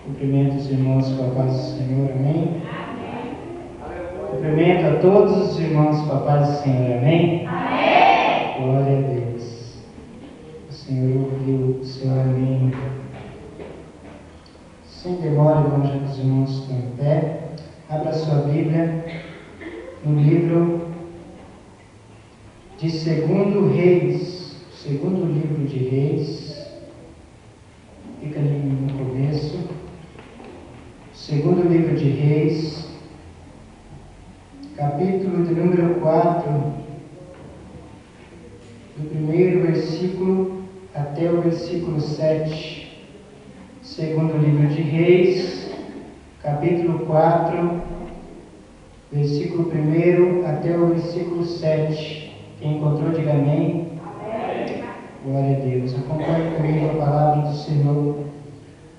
Cumprimento os irmãos com a paz do Senhor, amém? Cumprimento a todos os irmãos com a paz do Senhor, amém? Glória a Deus. O Senhor ouviu o seu amém. Sem demora, vamos já que os irmãos estão em pé. Abra sua Bíblia no livro de 2 Reis, segundo livro de Reis. Fica ali no começo. Segundo livro de Reis, capítulo de número 4, do primeiro versículo até o versículo 7. Segundo livro de Reis, capítulo 4, versículo 1 até o versículo 7. Quem encontrou, diga amém. Glória a Deus. Acompanhe comigo a palavra do Senhor.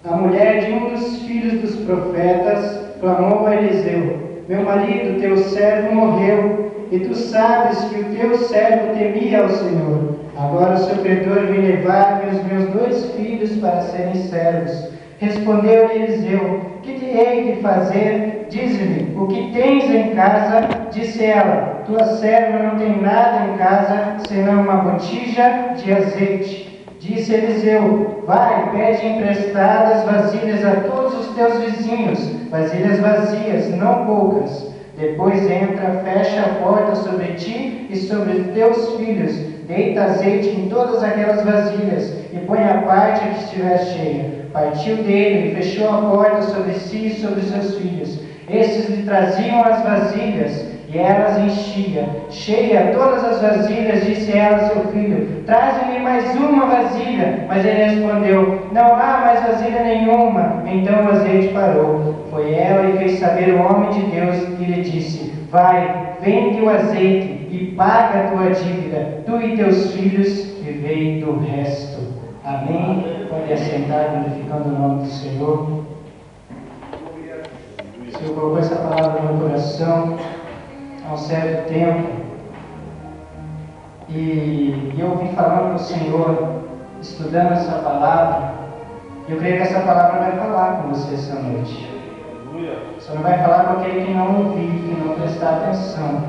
A mulher de um dos filhos dos profetas clamou a Eliseu: meu marido, teu servo, morreu, e tu sabes que o teu servo temia ao Senhor. Agora o seu credor vem levar-me os meus 2 filhos para serem servos. Respondeu-lhe Eliseu: que te hei de fazer? Dize-me, o que tens em casa? Disse ela: tua serva não tem nada em casa, senão uma botija de azeite. Disse Eliseu: vai, pede emprestadas vasilhas a todos os teus vizinhos, vasilhas vazias, não poucas. Depois entra, fecha a porta sobre ti e sobre os teus filhos, deita azeite em todas aquelas vasilhas e põe a parte que estiver cheia. Partiu dele e fechou a porta sobre si e sobre seus filhos. Estes lhe traziam as vasilhas e elas enchia. Cheia todas as vasilhas, disse ela a seu filho: traze-me mais uma vasilha. Mas ele respondeu: não há mais vasilha nenhuma. Então o azeite parou. Foi ela e fez saber o homem de Deus e lhe disse: vai, vende o azeite e paga a tua dívida. Tu e teus filhos vivei do resto. Amém? Pode assentar, glorificando o nome do Senhor. O Senhor colocou essa palavra no meu coração há um certo tempo, e eu vim falando com o Senhor, estudando essa palavra, e eu creio que essa palavra vai falar com você essa noite. Só não vai falar com aquele que não ouvir, que não prestar atenção,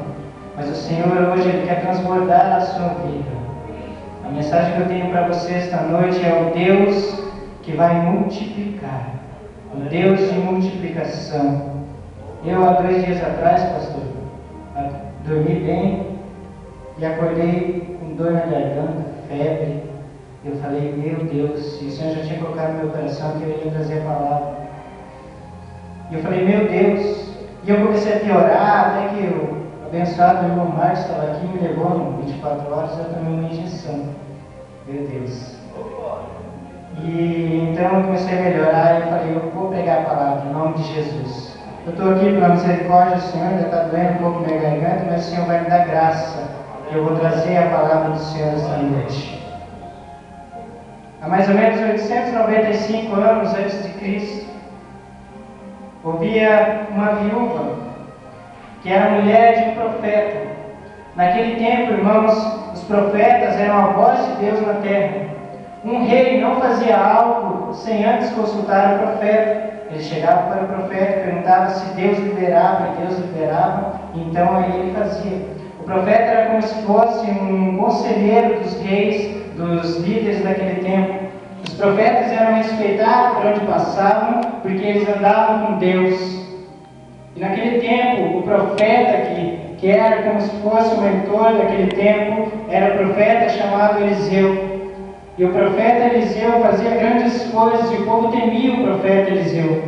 mas o Senhor hoje Ele quer transbordar a sua vida. A mensagem que eu tenho para você esta noite é o Deus que vai multiplicar, o Deus de multiplicação. Eu, há 2 dias atrás, pastor, dormi bem e acordei com dor na garganta, febre. Eu falei: meu Deus, e o Senhor já tinha colocado no meu coração que eu ia trazer a palavra. E eu falei: meu Deus, e eu comecei a piorar, até que o abençoado irmão Marcos estava aqui e me levou no 24 horas, eu tomei uma injeção. Meu Deus. E então eu comecei a melhorar e falei: eu vou pregar a palavra em nome de Jesus. Eu estou aqui pela misericórdia do Senhor, ainda está doendo um pouco minha garganta, mas o Senhor vai me dar graça. Eu vou trazer a palavra do Senhor esta noite. Há mais ou menos 895 anos antes de Cristo, havia uma viúva, que era mulher de um profeta. Naquele tempo, irmãos, os profetas eram a voz de Deus na terra. Um rei não fazia algo sem antes consultar o profeta. Ele chegava para o profeta, perguntava se Deus liberava, e Deus liberava, então aí ele fazia. O profeta era como se fosse um conselheiro dos reis, dos líderes daquele tempo. Os profetas eram respeitados por onde passavam, porque eles andavam com Deus. E naquele tempo, o profeta que era como se fosse o mentor daquele tempo, era o profeta chamado Eliseu. E o profeta Eliseu fazia grandes coisas e o povo temia o profeta Eliseu.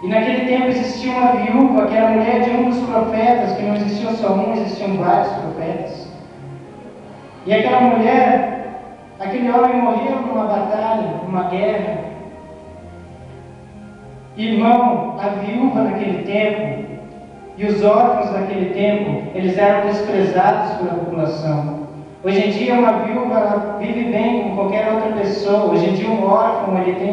E naquele tempo existia uma viúva que era mulher de um dos profetas, que não existiam só um, existiam vários profetas. E aquela mulher, Aquele homem morreu numa batalha, numa guerra. Irmão, a viúva naquele tempo e os órfãos naquele tempo, eles eram desprezados pela população. Hoje em dia uma viúva ela vive bem como qualquer outra pessoa. Hoje em dia um órfão ele tem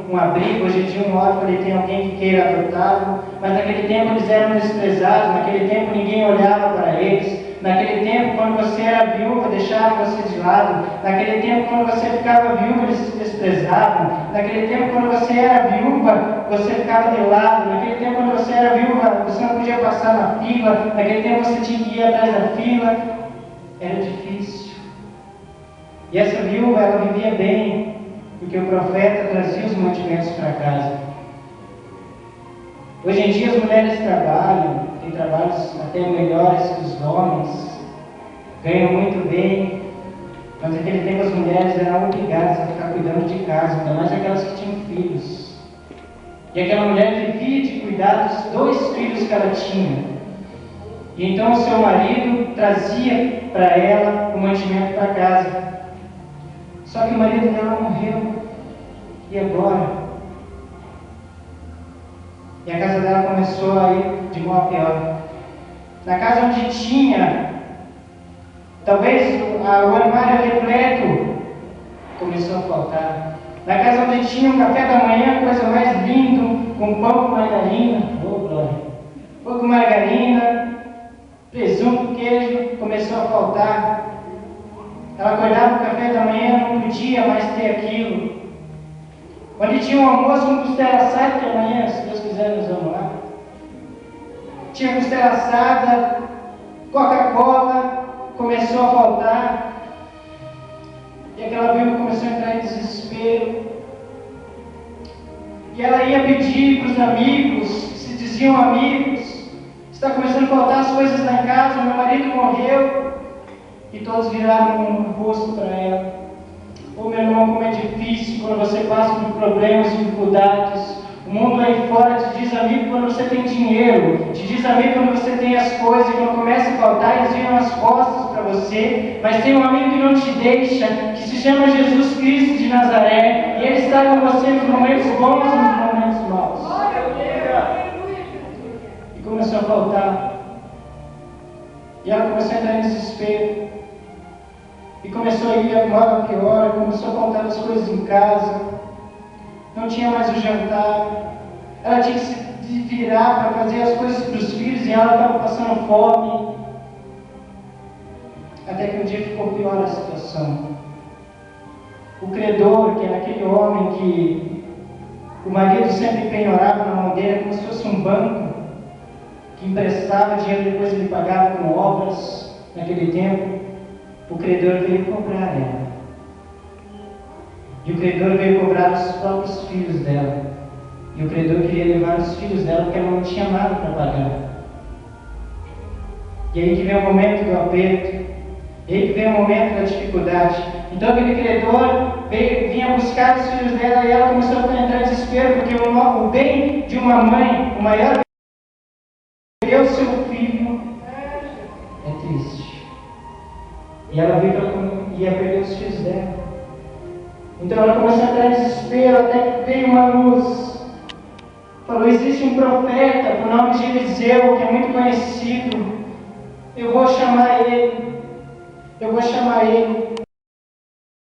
um abrigo, hoje em dia um órfão ele tem alguém que queira adotá-lo. Mas naquele tempo eles eram desprezados, naquele tempo ninguém olhava para eles. Naquele tempo, quando você era viúva, deixavam você de lado. Naquele tempo, quando você ficava viúva, eles se desprezavam. Naquele tempo, quando você era viúva, você ficava de lado. Naquele tempo, quando você era viúva, você não podia passar na fila. Naquele tempo, você tinha que ir atrás da fila. Era difícil. E essa viúva, ela vivia bem, porque o profeta trazia os mantimentos para casa. Hoje em dia, as mulheres trabalham. Tem trabalhos até melhores que os homens, ganham muito bem, mas naquele tempo as mulheres eram obrigadas a ficar cuidando de casa, ainda mais aquelas que tinham filhos. E aquela mulher vivia de cuidar dos 2 filhos que ela tinha. E então o seu marido trazia para ela o mantimento para casa. Só que o marido dela morreu. E agora? E a casa dela começou a ir de mal a pior. Na casa onde tinha, talvez o armário repleto, começou a faltar. Na casa onde tinha um café da manhã, coisa mais lindo, com pão com margarina, pão com margarina, presunto, queijo, começou a faltar. Ela acordava no café da manhã, não podia mais ter aquilo. Onde tinha um almoço com costela assada, que amanhã, se Deus quiser, nós vamos lá. Tinha costela assada, Coca-Cola, começou a faltar. E aquela viúva começou a entrar em desespero. E ela ia pedir para os amigos, que se diziam amigos, está começando a faltar as coisas lá em casa, meu marido morreu. E todos viraram o rosto para ela. Ô meu irmão, como é difícil quando você passa por problemas e dificuldades. O mundo aí fora te diz amigo quando você tem dinheiro, te diz amigo quando você tem as coisas, e quando começa a faltar, eles viram as costas para você. Mas tem um amigo que não te deixa, que se chama Jesus Cristo de Nazaré, e Ele está com você nos momentos bons e nos momentos maus. E começou a faltar. E ela começou a entrar em desespero. E começou a ir a mal a pior, começou a faltar as coisas em casa. Não tinha mais o jantar. Ela tinha que se virar para fazer as coisas para os filhos e ela estava passando fome. Até que um dia ficou pior a situação. O credor, que era aquele homem que o marido sempre penhorava na mão dele, como se fosse um banco, que emprestava dinheiro e depois ele pagava com obras naquele tempo. O credor veio cobrar ela. E o credor veio cobrar os próprios filhos dela. E o credor queria levar os filhos dela porque ela não tinha nada para pagar. E aí que vem o momento do aperto. E aí que vem o momento da dificuldade. Então aquele credor vinha buscar os filhos dela e ela começou a entrar em desespero, porque o bem de uma mãe, o maior bem de perder o seu filho, é triste. E ela viu que ela ia perder os filhos dela. Então ela começou a entrar em desespero, até que veio uma luz. Falou, existe um profeta, por nome de Eliseu, que é muito conhecido. Eu vou chamar ele. Eu vou chamar ele.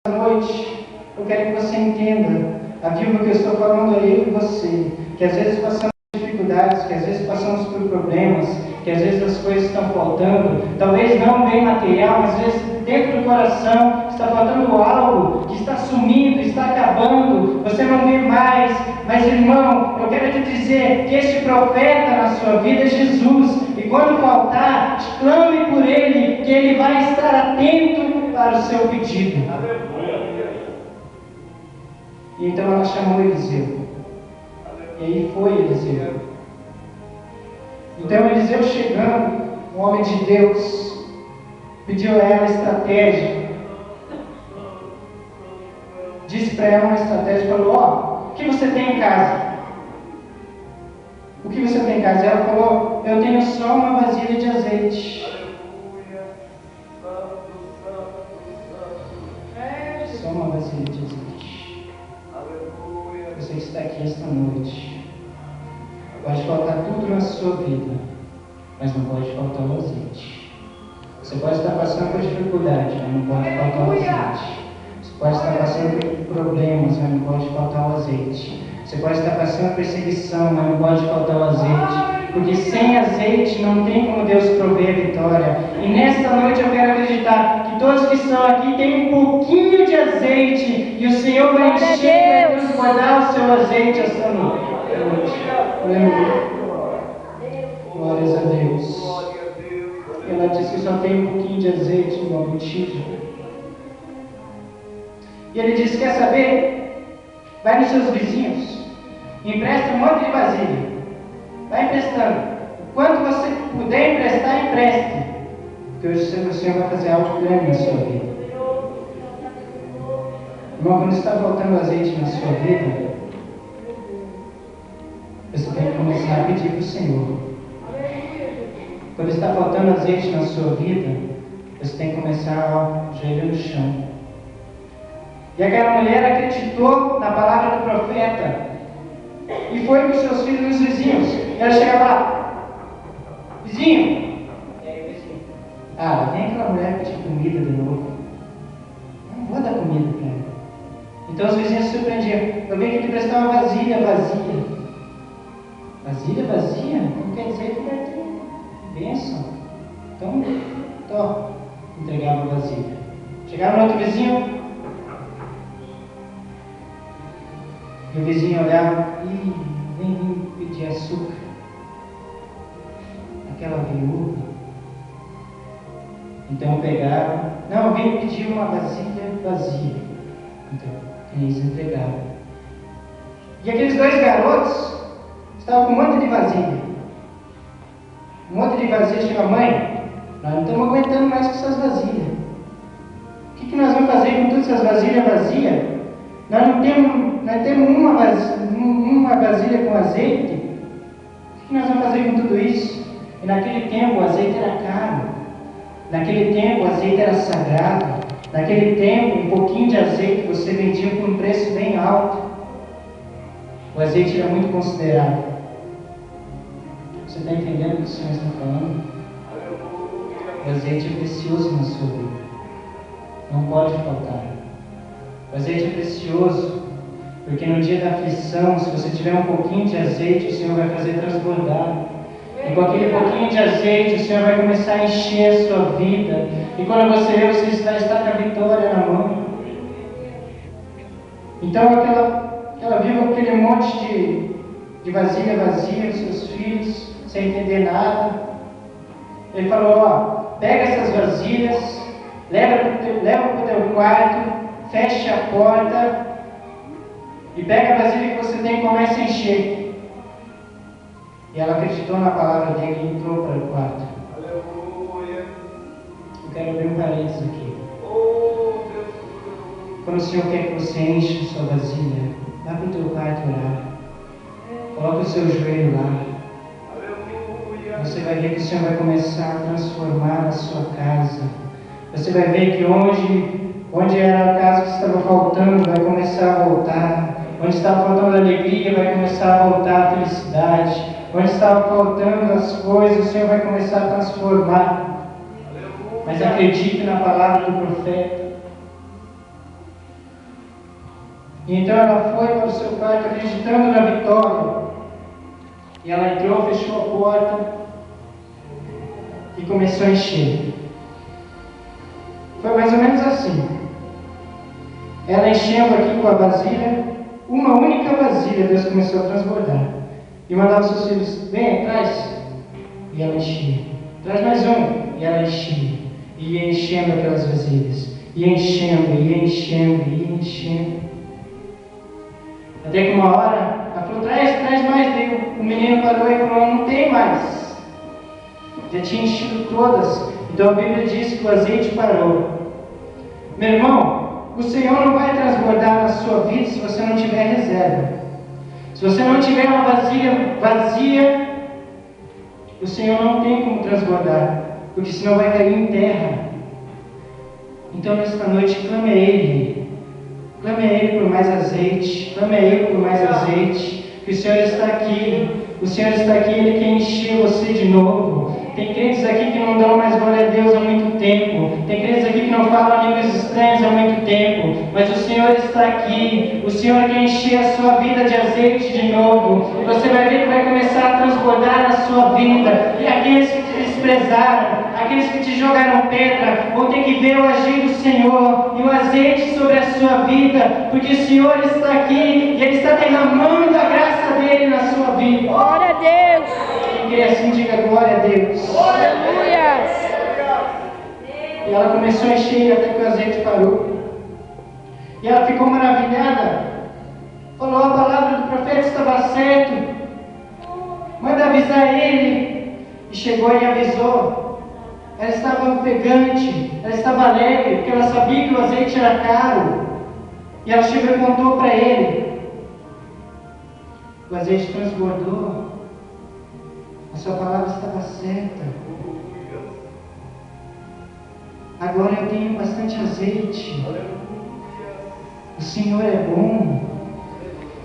Essa noite, eu quero que você entenda. A viúva que eu estou falando é eu e você. Que às vezes passamos por dificuldades, que às vezes passamos por problemas, que às vezes as coisas estão faltando, talvez não bem material, mas às vezes dentro do coração está faltando algo que está sumindo, está acabando, você não vê mais. Mas irmão, eu quero te dizer que este profeta na sua vida é Jesus, e quando faltar, clame por ele, que ele vai estar atento para o seu pedido. E então ela chamou Eliseu, e aí foi Eliseu. Então Eliseu chegando, um homem de Deus, pediu a ela estratégia. Disse para ela uma estratégia, falou, o que você tem em casa? O que você tem em casa? Ela falou, eu tenho só uma vasilha de azeite. Só vasilha de azeite. Você que está aqui esta noite, pode faltar tudo na sua vida, mas não pode faltar o azeite. Você pode estar passando por dificuldade, mas não pode faltar o azeite. Você pode estar passando por problemas, mas não pode faltar o azeite. Você pode estar passando perseguição, mas não pode faltar o azeite. Porque sem azeite não tem como Deus prover a vitória. E nesta noite eu quero acreditar que todos que estão aqui têm um pouquinho de azeite. E o Senhor vai encher e vai transbordar o seu azeite esta noite. Glórias a Deus. Ela disse que só tem um pouquinho de azeite no botija. E ele disse, quer saber? Vai nos seus vizinhos, empresta um monte de vasilha. Vai emprestando. Quanto você puder emprestar, empreste. Porque hoje o Senhor vai fazer algo grande na sua vida. Irmão, quando está faltando azeite na sua vida, você tem que começar a pedir para o Senhor. Quando está faltando azeite na sua vida, você tem que começar joelho no chão. E aquela mulher acreditou na palavra do profeta e foi com seus filhos nos vizinhos. E ela chegava lá, vizinho. E aí o vizinho, vem aquela mulher pedir comida de novo. Não vou dar comida para ela. Então os vizinhos se surpreendiam. Eu vim aqui te prestar uma vasilha vazia. Vasilha vazia? Não quer dizer que vai ter bênção. Então, entregava a vasilha. Chegava no outro vizinho. E o vizinho olhava, vem pedir açúcar. Aquela viúva. Então pegava, não, vem pedir uma vasilha vazia. Então, eles entregavam. E aqueles dois garotos estavam com um monte de vasilha. Um monte de vasilha. Chega, mãe, nós não estamos aguentando mais com essas vasilhas. O que nós vamos fazer com todas essas vasilhas vazias? Nós temos uma vasilha com azeite. O que nós vamos fazer com tudo isso? E naquele tempo o azeite era caro. Naquele tempo o azeite era sagrado. Naquele tempo um pouquinho de azeite você vendia por um preço bem alto. O azeite era muito considerado. Você está entendendo o que o Senhor está falando? O azeite é precioso na sua vida. Não pode faltar. O azeite é precioso, porque no dia da aflição, se você tiver um pouquinho de azeite, o Senhor vai fazer transbordar. E com aquele pouquinho de azeite, o Senhor vai começar a encher a sua vida. E quando você vê, você vai estar com a vitória na mão. Então ela viu aquele monte de vasilha vazia, seus filhos, sem entender nada. Ele falou, pega essas vasilhas, leva para o teu quarto, feche a porta e pega a vasilha que você tem e começa a encher. E ela acreditou na palavra dele e entrou para o quarto. Aleluia. Eu quero abrir um parênteses aqui. Quando o Senhor quer que você enche a sua vasilha, vá para o teu quarto orar. Coloque o seu joelho lá. Aleluia. Você vai ver que o Senhor vai começar a transformar a sua casa. Você vai ver que onde era a casa que estava faltando, vai começar a voltar. Onde estava faltando a alegria, vai começar a voltar a felicidade. Onde estava faltando as coisas, o Senhor vai começar a transformar. Mas acredite na palavra do profeta. E então ela foi para o seu quarto acreditando na vitória. E ela entrou, fechou a porta e começou a encher. Foi mais ou menos assim. Ela enchendo aqui com a vasilha, uma única vasilha, Deus começou a transbordar. E mandava seus filhos, vem, traz. E ela enchia. Traz mais um. E ela enchia. E ia enchendo aquelas vasilhas. Ia enchendo, ia enchendo, ia enchendo. Até que uma hora, ela falou, traz mais. Daí o menino parou e falou, não tem mais. Já tinha enchido todas. Então a Bíblia diz que o azeite parou. Meu irmão, o Senhor não vai transbordar na sua vida se você não tiver reserva. Se você não tiver uma vasilha vazia, o Senhor não tem como transbordar, porque senão vai cair em terra. Então nesta noite clame a Ele. Clame a Ele por mais azeite. Clame a Ele por mais azeite. Que o Senhor está aqui. O Senhor está aqui, Ele quer encher você de novo. Tem crentes aqui que não dão mais glória a Deus há muito tempo. Tem crentes aqui que não falam línguas estranhas há muito tempo. Mas o Senhor está aqui. O Senhor quer encher a sua vida de azeite de novo. E você vai ver que vai começar a transbordar na sua vida. E aqueles que te desprezaram, aqueles que te jogaram pedra, vão ter que ver o agir do Senhor e o azeite sobre a sua vida. Porque o Senhor está aqui e Ele está derramando a graça dEle na sua vida. Glória a Deus. Quem crê assim, diga glória a Deus. Aleluia. E ela começou a encher até que o azeite parou. E ela ficou maravilhada. Falou, a palavra do profeta estava certa. Manda avisar ele. E chegou e avisou. Ela estava ofegante, ela estava alegre, porque ela sabia que o azeite era caro. E ela chegou e contou para ele. O azeite transbordou. A sua palavra estava certa. Agora eu tenho bastante azeite. O Senhor é bom.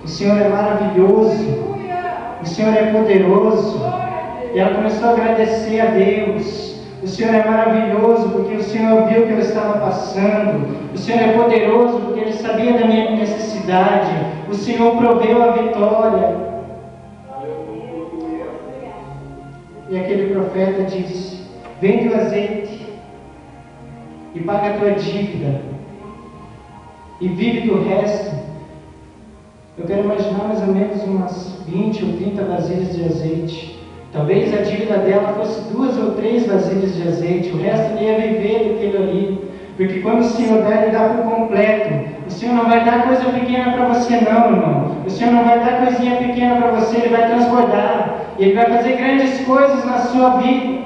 O Senhor é maravilhoso. O Senhor é poderoso. E ela começou a agradecer a Deus. O Senhor é maravilhoso porque o Senhor viu o que eu estava passando. O Senhor é poderoso porque Ele sabia da minha necessidade. O Senhor proveu a vitória. E aquele profeta disse: vende o azeite e paga a tua dívida e vive do resto. Eu quero imaginar mais ou menos umas 20 ou 30 vasilhas de azeite. Talvez a dívida dela fosse 2 ou 3 vasilhas de azeite. O resto ele ia viver daquilo ali. Porque quando o Senhor dá, Ele dá por completo. O Senhor não vai dar coisa pequena para você não, irmão. O Senhor não vai dar coisinha pequena para você. Ele vai transbordar. E Ele vai fazer grandes coisas na sua vida.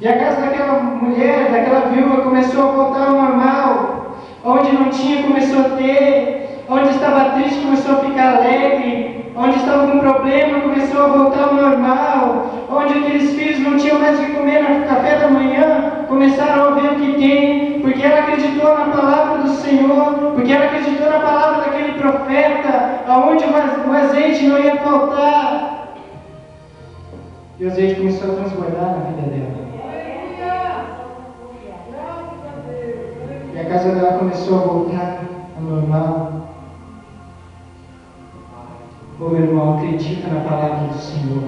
E a casa daquela mulher, daquela viúva, começou a voltar ao normal. Onde não tinha, começou a ter. Onde estava triste, começou a ficar alegre. Onde estava com problema, começou a voltar ao normal. Onde aqueles filhos não tinham mais o que comer no café da manhã, começaram a ver o que tem, porque ela acreditou na palavra do Senhor, porque ela acreditou na palavra daquele profeta, aonde o azeite não ia faltar. E o azeite começou a transbordar na vida dela. E a casa dela começou a voltar ao normal. Ô meu irmão, acredita na palavra do Senhor.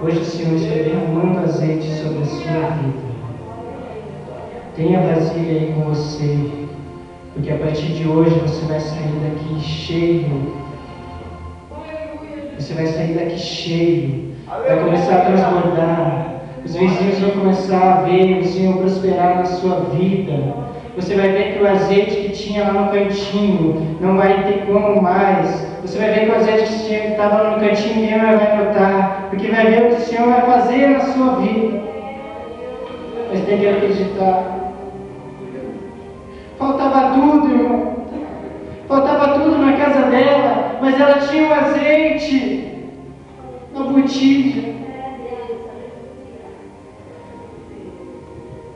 Hoje o Senhor está derramando azeite sobre a sua vida. Tenha vasilha aí com você, porque a partir de hoje você vai sair daqui cheio. Você vai sair daqui cheio. Vai começar a transbordar. Os vizinhos vão começar a ver o Senhor prosperar na sua vida. Você vai ver que o azeite que tinha lá no cantinho não vai ter como mais. Você vai ver que o azeite que estava lá no cantinho ninguém vai notar, porque vai ver o que o Senhor vai fazer na sua vida. Mas tem que acreditar. Faltava tudo, irmão. Faltava tudo na casa dela, mas ela tinha o azeite na botija.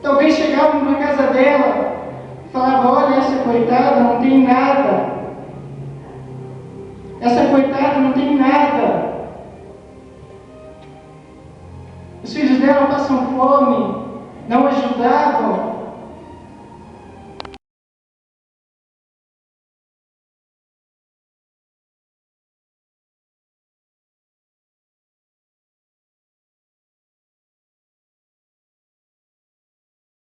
Talvez chegavam na casa dela e falavam: olha, essa coitada não tem nada. Essa coitada não tem nada. Os filhos dela passam fome, não ajudavam.